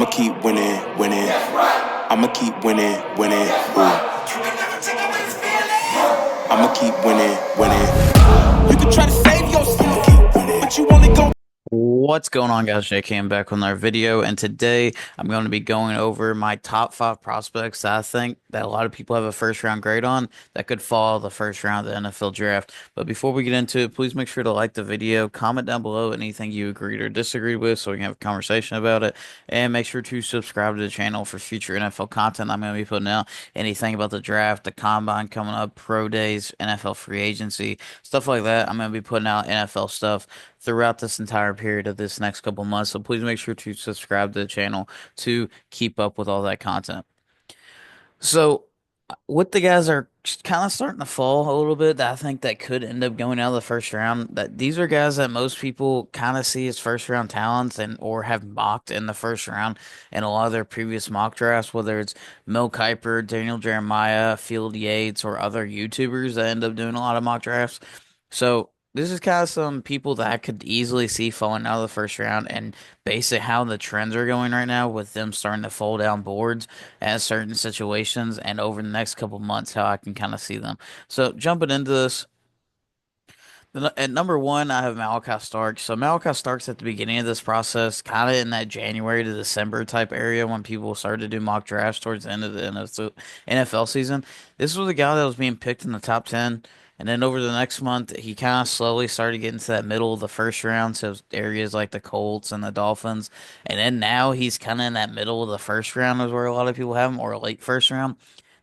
I'ma keep winning, winning. I'ma keep winning, winning. I'ma keep winning, winning. You can try to save yourself, but you only go. What's going on, guys? JK, I'm back with another video, and today I'm going to be going over my top five prospects that I think that a lot of people have a first round grade on that could fall the first round of the NFL draft. But before we get into it, please make sure to like the video, comment down below anything you agreed or disagreed with so we can have a conversation about it, and make sure to subscribe to the channel for future NFL content I'm going to be putting out. Anything about the draft, the combine coming up, pro days, NFL free agency, stuff like that. I'm going to be putting out NFL stuff throughout this entire period of this next couple months. So please make sure to subscribe to the channel to keep up with all that content. So what the guys are kind of starting to fall a little bit that I think that could end up going out of the first round, that these are guys that most people kind of see as first round talents and or have mocked in the first round in a lot of their previous mock drafts, whether it's Mel Kiper, Daniel Jeremiah, Field Yates, or other YouTubers that end up doing a lot of mock drafts. So this is kind of some people that I could easily see falling out of the first round, and based on how the trends are going right now with them starting to fall down boards at certain situations and over the next couple months, how I can kind of see them. So jumping into this, at number one, I have Malachi Starks. So Malachi Starks at the beginning of this process, kind of in that January to December type area when people started to do mock drafts towards the end of the NFL season. This was a guy that was being picked in the top 10. And then over the next month, he kind of slowly started getting to that middle of the first round, so areas like the Colts and the Dolphins. And then now he's kind of in that middle of the first round is where a lot of people have him, or late first round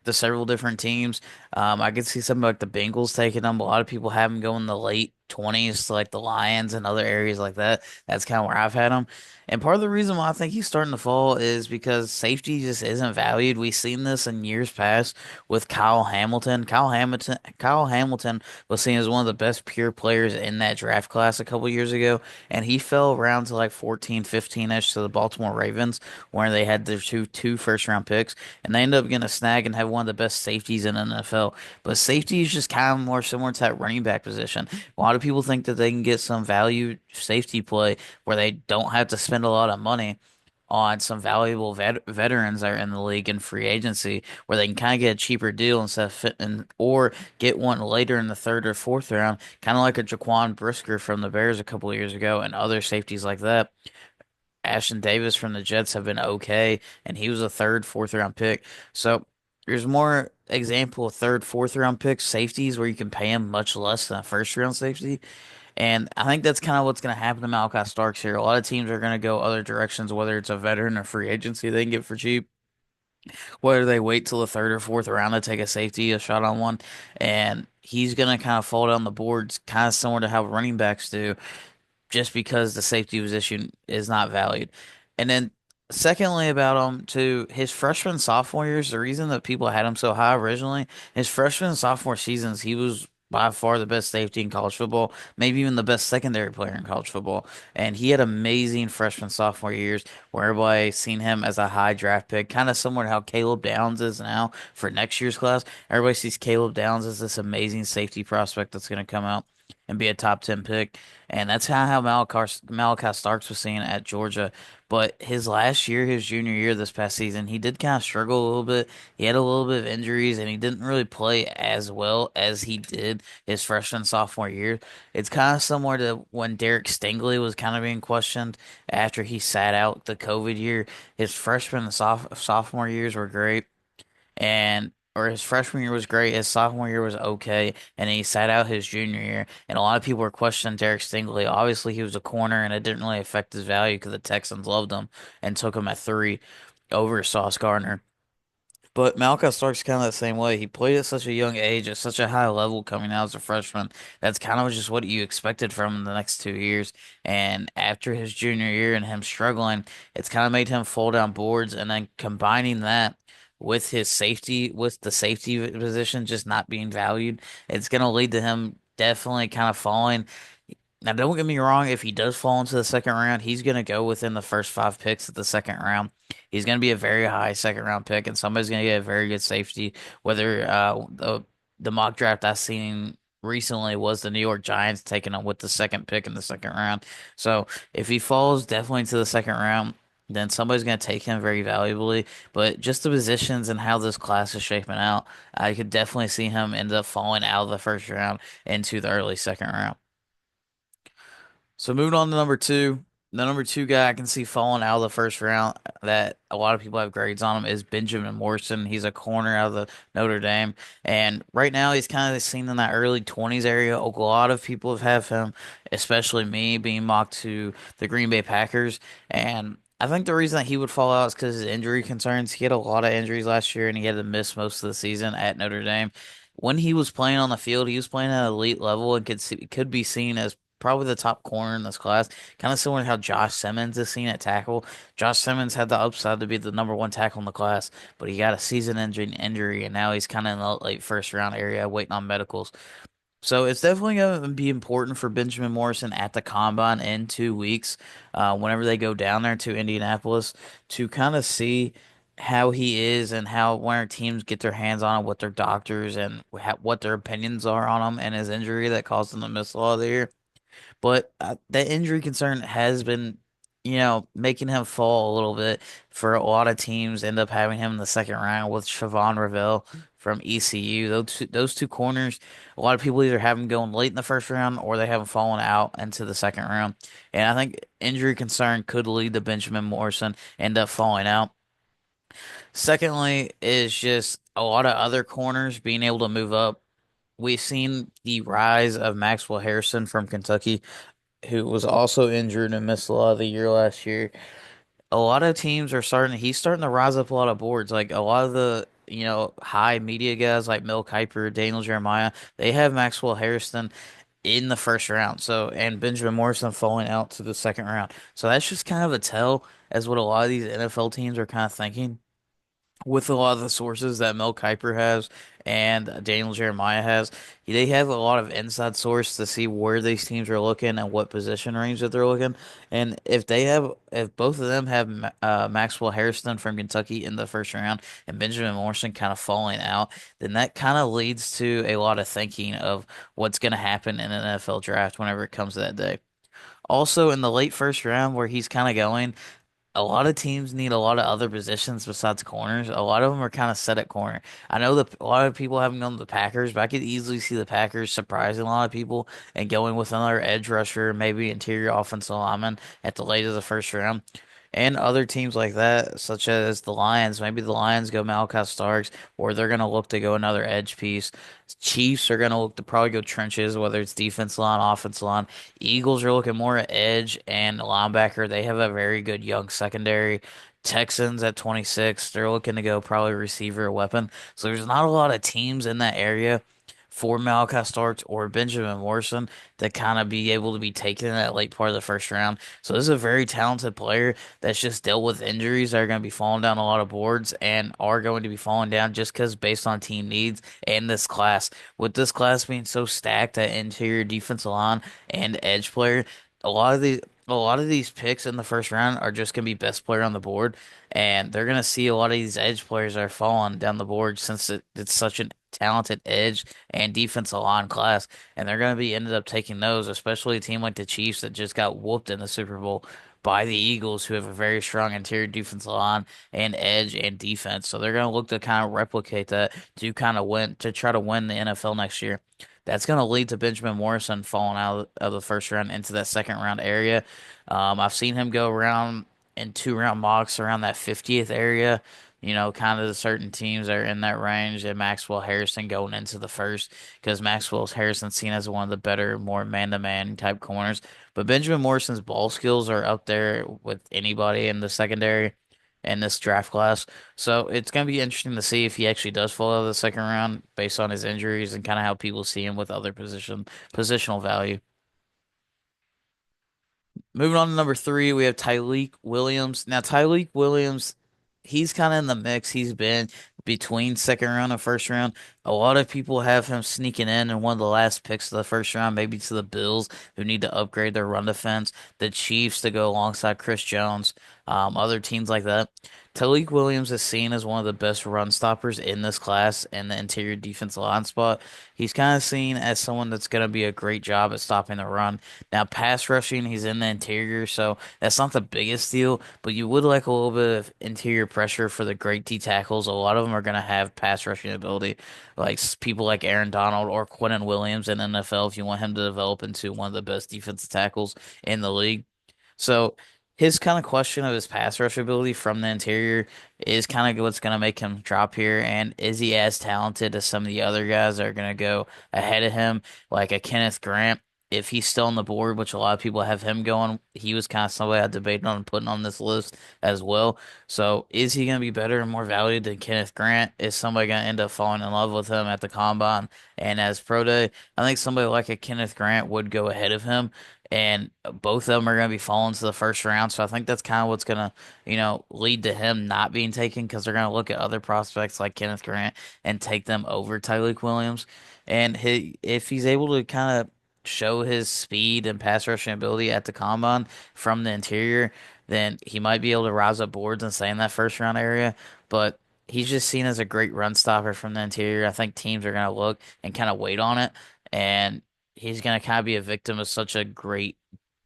to several different teams. I could see something like the Bengals taking them. A lot of people have them going the late 20s to like the Lions and other areas like that. That's kind of where I've had them. And part of the reason why I think he's starting to fall is because safety just isn't valued. We've seen this in years past with Kyle Hamilton. Kyle Hamilton was seen as one of the best pure players in that draft class a couple years ago, and he fell around to like 14, 15-ish to the Baltimore Ravens, where they had their two first round picks, and they ended up getting a snag and have one of the best safeties in the NFL. But safety is just kind of more similar to that running back position. A lot of people think that they can get some value safety play where they don't have to spend a lot of money on some valuable veterans that are in the league in free agency, where they can kind of get a cheaper deal instead of fitting or get one later in the third or fourth round, kind of like a Jaquan Brisker from the Bears a couple of years ago and other safeties like that. Ashton Davis from the Jets have been okay, and he was a third, fourth round pick. So there's more example of third, fourth round pick safeties where you can pay him much less than a first round safety. And I think that's kind of what's going to happen to Malachi Starks here. A lot of teams are going to go other directions, whether it's a veteran or free agency they can get for cheap, whether they wait till the third or fourth round to take a safety, a shot on one. And he's going to kind of fall down the boards, kind of similar to how running backs do, just because the safety position is not valued. And then secondly about him too, his freshman sophomore years, the reason that people had him so high originally, his freshman and sophomore seasons, he was by far the best safety in college football, maybe even the best secondary player in college football. And he had amazing freshman sophomore years where everybody seen him as a high draft pick, kind of similar to how Caleb Downs is now for next year's class. Everybody sees Caleb Downs as this amazing safety prospect that's going to come out and be a top 10 pick. And that's how Malachi Starks was seen at Georgia. But his last year, his junior year this past season, he did kind of struggle a little bit. He had a little bit of injuries and he didn't really play as well as he did his freshman sophomore year. It's kind of similar to when Derek Stingley was kind of being questioned after he sat out the COVID year. His freshman and sophomore years were great, and or his freshman year was great, his sophomore year was okay, and he sat out his junior year. And a lot of people were questioning Derek Stingley. Obviously, he was a corner, and it didn't really affect his value because the Texans loved him and took him at three over Sauce Gardner. But Malachi Stark's kind of the same way. He played at such a young age, at such a high level coming out as a freshman. That's kind of just what you expected from him the next 2 years. And after his junior year and him struggling, it's kind of made him fall down boards. And then combining that with his safety, with the safety position just not being valued, it's going to lead to him definitely kind of falling. Now, don't get me wrong, if he does fall into the second round, he's going to go within the first five picks of the second round. He's going to be a very high second round pick, and somebody's going to get a very good safety. Whether the mock draft I seen recently was the New York Giants taking him with the second pick in the second round. So if he falls definitely to the second round, then somebody's going to take him very valuably. But just the positions and how this class is shaping out, I could definitely see him end up falling out of the first round into the early second round. So moving on to number two, the number two guy I can see falling out of the first round that a lot of people have grades on him is Benjamin Morrison. He's a corner out of the Notre Dame, and right now he's kind of seen in that early 20s area. A lot of people have him, especially me, being mocked to the Green Bay Packers, and I think the reason that he would fall out is because his injury concerns. He had a lot of injuries last year, and he had to miss most of the season at Notre Dame. When he was playing on the field, he was playing at an elite level and could be seen as probably the top corner in this class. Kind of similar to how Josh Simmons is seen at tackle. Josh Simmons had the upside to be the number one tackle in the class, but he got a season-ending injury, and now he's kind of in the late first round area waiting on medicals. So it's definitely going to be important for Benjamin Morrison at the combine in 2 weeks, whenever they go down there to Indianapolis, to kind of see how he is and how when our teams get their hands on him, what their doctors and what their opinions are on him and his injury that caused him to miss a lot of the year. But that injury concern has been, making him fall a little bit for a lot of teams. End up having him in the second round with Siobhan Ravel from ECU. Those two corners, a lot of people either have him going late in the first round or they have him falling out into the second round. And I think injury concern could lead to Benjamin Morrison end up falling out. Secondly, is just a lot of other corners being able to move up. We've seen the rise of Maxwell Harrison from Kentucky, who was also injured and missed a lot of the year last year. A lot of teams are he's starting to rise up a lot of boards. Like a lot of the, high media guys like Mel Kiper, Daniel Jeremiah, they have Maxwell Harrison in the first round. So, and Benjamin Morrison falling out to the second round. So that's just kind of a tell as what a lot of these NFL teams are kind of thinking with a lot of the sources that Mel Kiper has and Daniel Jeremiah has. They have a lot of inside source to see where these teams are looking and what position range that they're looking. And if both of them have Maxwell Harrison from Kentucky in the first round and Benjamin Morrison kind of falling out, then that kind of leads to a lot of thinking of what's going to happen in an NFL draft whenever it comes to that day. Also, in the late first round, where he's kind of going, a lot of teams need a lot of other positions besides corners. A lot of them are kind of set at corner. I know that a lot of people haven't gone to the Packers, but I could easily see the Packers surprising a lot of people and going with another edge rusher, maybe interior offensive lineman at the late of the first round. And other teams like that, such as the Lions, maybe the Lions go Malachi Starks, or they're going to look to go another edge piece. Chiefs are going to look to probably go trenches, whether it's defense line, offense line. Eagles are looking more at edge and linebacker. They have a very good young secondary. Texans at 26, they're looking to go probably receiver or weapon. So there's not a lot of teams in that area for Malachi Starks or Benjamin Morrison to kind of be able to be taken in that late part of the first round. So this is a very talented player that's just dealt with injuries that are going to be falling down a lot of boards and are going to be falling down just because based on team needs and this class. With this class being so stacked at interior defensive line and edge player, a lot of these picks in the first round are just gonna be best player on the board, and they're gonna see a lot of these edge players that are falling down the board since it's such a talented edge and defensive line class, and they're gonna be ended up taking those, especially a team like the Chiefs that just got whooped in the Super Bowl by the Eagles, who have a very strong interior defensive line and edge and defense. So they're gonna look to kind of replicate that to kind of win to try to win the NFL next year. That's going to lead to Benjamin Morrison falling out of the first round into that second round area. I've seen him go around in 2 round mocks around that 50th area. Kind of the certain teams that are in that range, and Maxwell Harrison going into the first because Maxwell Harrison's seen as one of the better, more man-to-man type corners. But Benjamin Morrison's ball skills are up there with anybody in the secondary in this draft class. So it's going to be interesting to see if he actually does fall out of the second round based on his injuries and kind of how people see him with other positional value. Moving on to number three, we have Tyleik Williams. Now, Tyleik Williams, he's kind of in the mix. He's been between second round and first round. A lot of people have him sneaking in one of the last picks of the first round, maybe to the Bills, who need to upgrade their run defense. The Chiefs to go alongside Chris Jones. other teams like that. Talik Williams is seen as one of the best run stoppers in this class in the interior defensive line spot. He's kind of seen as someone that's going to be a great job at stopping the run. Now, pass rushing, he's in the interior, so that's not the biggest deal, but you would like a little bit of interior pressure for the great D tackles. A lot of them are going to have pass rushing ability, like people like Aaron Donald or Quinnen Williams in the NFL if you want him to develop into one of the best defensive tackles in the league. So his kind of question of his pass rush ability from the interior is kind of what's going to make him drop here. And is he as talented as some of the other guys that are going to go ahead of him, like a Kenneth Grant? If he's still on the board, which a lot of people have him going, he was kind of somebody I debated on putting on this list as well. So is he going to be better and more valued than Kenneth Grant? Is somebody going to end up falling in love with him at the combine and as pro day? I think somebody like a Kenneth Grant would go ahead of him, and both of them are going to be falling to the first round. So I think that's kind of what's going to, lead to him not being taken because they're going to look at other prospects like Kenneth Grant and take them over Tyreek Williams. And if he's able to kind of show his speed and pass rushing ability at the combine from the interior, then he might be able to rise up boards and stay in that first round area. But he's just seen as a great run stopper from the interior. I think teams are going to look and kind of wait on it. And he's going to kind of be a victim of such a great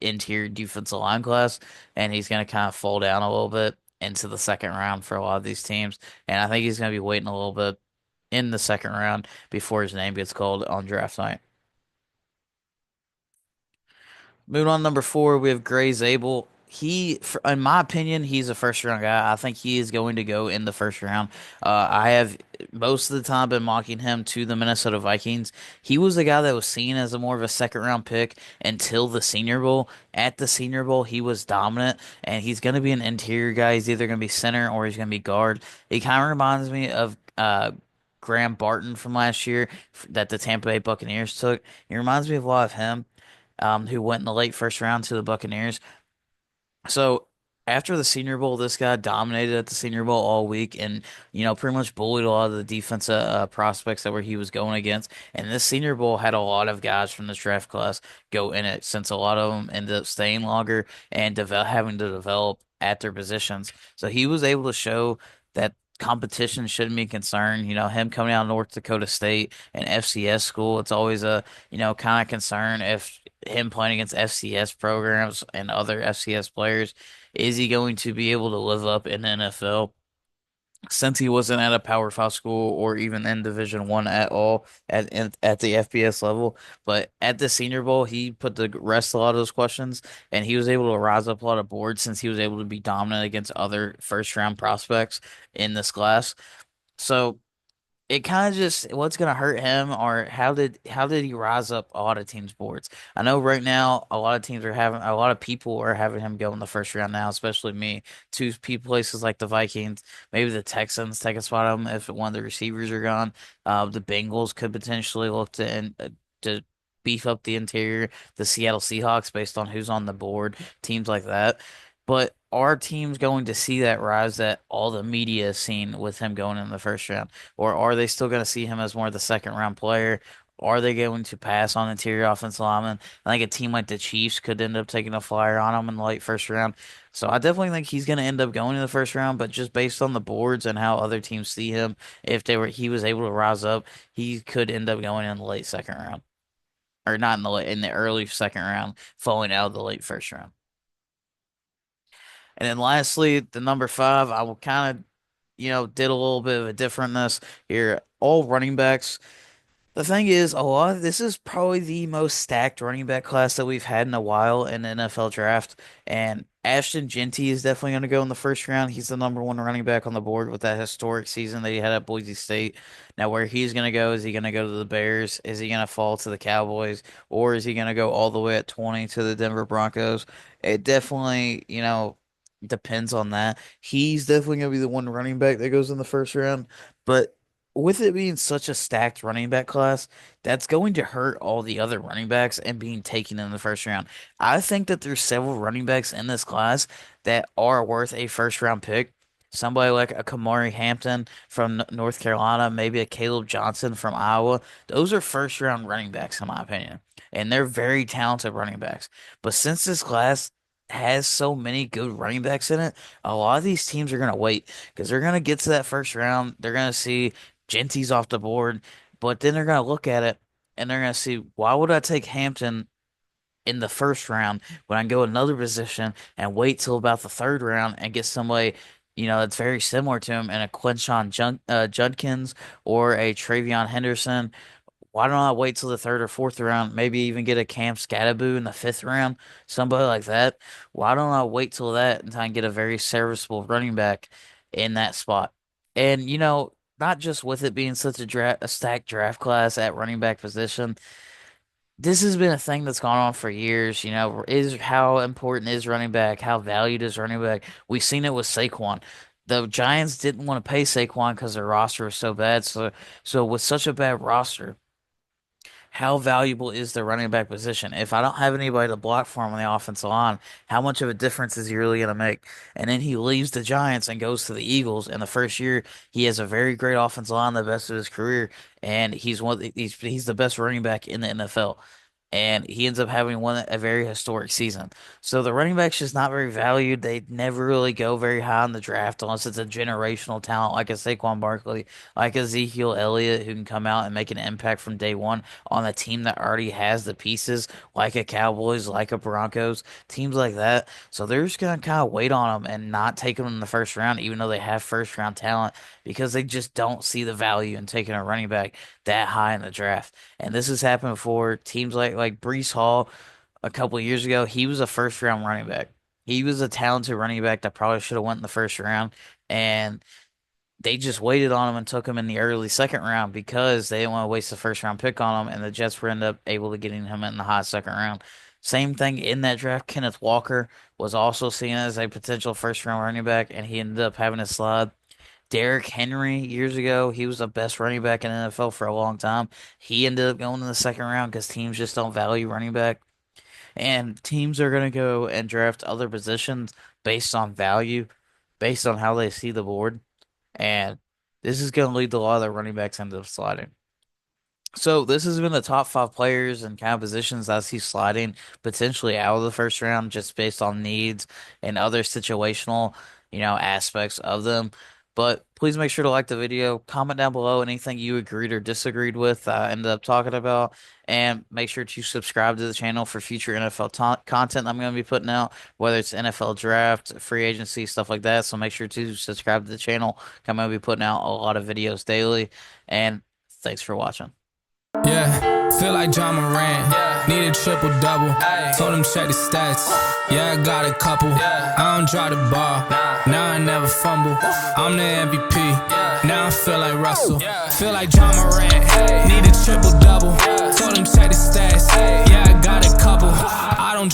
interior defensive line class, and he's going to kind of fall down a little bit into the second round for a lot of these teams. And I think he's going to be waiting a little bit in the second round before his name gets called on draft night. Moving on, number four, we have Gray Zabel. In my opinion, he's a first round guy. I think he is going to go in the first round. I have most of the time been mocking him to the Minnesota Vikings. He was the guy that was seen as a more of a second round pick until the Senior Bowl. At the Senior Bowl, he was dominant, and he's going to be an interior guy. He's either going to be center or he's going to be guard. He kind of reminds me of Graham Barton from last year that the Tampa Bay Buccaneers took. He reminds me of a lot of him, who went in the late first round to the Buccaneers. So after the Senior Bowl, this guy dominated at the Senior Bowl all week, and pretty much bullied a lot of the defensive prospects that were he was going against. And this Senior Bowl had a lot of guys from this draft class go in it, since a lot of them ended up staying longer and having to develop at their positions. So he was able to show that competition shouldn't be concerned. Him coming out of North Dakota State and FCS school, it's always a kind of concern if him playing against FCS programs and other FCS players, is he going to be able to live up in the NFL? Since he wasn't at a Power Five school or even in Division One at all at the FBS level, but at the Senior Bowl, he put to rest a lot of those questions, and he was able to rise up a lot of boards since he was able to be dominant against other first round prospects in this class. So it kind of just what's gonna hurt him, or how did he rise up a lot of teams' boards? I know right now a lot of people are having him go in the first round now, especially me. Two people places like the Vikings, maybe the Texans take a spot on him if one of the receivers are gone. The Bengals could potentially look to beef up the interior. The Seattle Seahawks, based on who's on the board, teams like that. But are teams going to see that rise that all the media has seen with him going in the first round? Or are they still going to see him as more of the second round player? Are they going to pass on interior offensive linemen? I think a team like the Chiefs could end up taking a flyer on him in the late first round. So I definitely think he's going to end up going in the first round, but just based on the boards and how other teams see him, if he was able to rise up, he could end up going in the late second round. Or not in the early second round, falling out of the late first round. And then lastly, the number five, I will kind of, did a little bit of a differentness here. All running backs. The thing is, this is probably the most stacked running back class that we've had in a while in the NFL draft. And Ashton Jeanty is definitely going to go in the first round. He's the number one running back on the board with that historic season that he had at Boise State. Now, where he's going to go, is he going to go to the Bears? Is he going to fall to the Cowboys? Or is he going to go all the way at 20 to the Denver Broncos? It definitely, depends on that. He's definitely going to be the one running back that goes in the first round. But with it being such a stacked running back class, that's going to hurt all the other running backs and being taken in the first round. I think that there's several running backs in this class that are worth a first round pick. Somebody like a Kamari Hampton from North Carolina, maybe a Caleb Johnson from Iowa. Those are first round running backs, in my opinion. And they're very talented running backs. But since this class has so many good running backs in it, a lot of these teams are going to wait because they're going to get to that first round. They're going to see Genty's off the board, but then they're going to look at it and they're going to see, why would I take Hampton in the first round when I can go another position and wait till about the third round and get somebody, that's very similar to him and a Judkins or a Travion Henderson. Why don't I wait till the third or fourth round? Maybe even get a Cam Scatterboo in the fifth round, somebody like that. Why don't I wait till that and try and get a very serviceable running back in that spot? And not just with it being such a stacked draft class at running back position, this has been a thing that's gone on for years. Is how important is running back? How valued is running back? We've seen it with Saquon. The Giants didn't want to pay Saquon because their roster was so bad. So with such a bad roster, how valuable is the running back position? If I don't have anybody to block for him on the offensive line, how much of a difference is he really going to make? And then he leaves the Giants and goes to the Eagles. And the first year, he has a very great offensive line, the best of his career, and he's the best running back in the NFL. And he ends up having a very historic season. So the running back's just not very valued. They never really go very high in the draft unless it's a generational talent like a Saquon Barkley, like Ezekiel Elliott, who can come out and make an impact from day one on a team that already has the pieces, like a Cowboys, like a Broncos, teams like that. So they're just gonna kind of wait on them and not take them in the first round, even though they have first round talent, because they just don't see the value in taking a running back that high in the draft. And this has happened before. Teams like Breece Hall a couple of years ago, he was a first round running back. He was a talented running back that probably should have went in the first round, and they just waited on him and took him in the early second round because they didn't want to waste the first round pick on him, and the Jets were end up able to getting him in the high second round. Same thing in that draft. Kenneth Walker was also seen as a potential first round running back, and he ended up having a slide. Derrick Henry years ago, he was the best running back in the NFL for a long time. He ended up going in the second round because teams just don't value running back. And teams are going to go and draft other positions based on value, based on how they see the board. And this is going to lead to a lot of the running backs end up sliding. So this has been the top 5 players and kind of positions I see sliding potentially out of the first round just based on needs and other situational, aspects of them. But please make sure to like the video, comment down below anything you agreed or disagreed with I ended up talking about, and make sure to subscribe to the channel for future NFL content I'm going to be putting out, whether it's NFL draft, free agency, stuff like that. So make sure to subscribe to the channel. I'm going to be putting out a lot of videos daily, and thanks for watching. Yeah, feel like John Morant. Need a triple double. Told him check the stats. Yeah, I got a couple. I don't drop the ball. Now I never fumble. I'm the MVP. Now I feel like Russell. Feel like John Morant. Need a triple double. Told him check the stats. Yeah, I got a couple.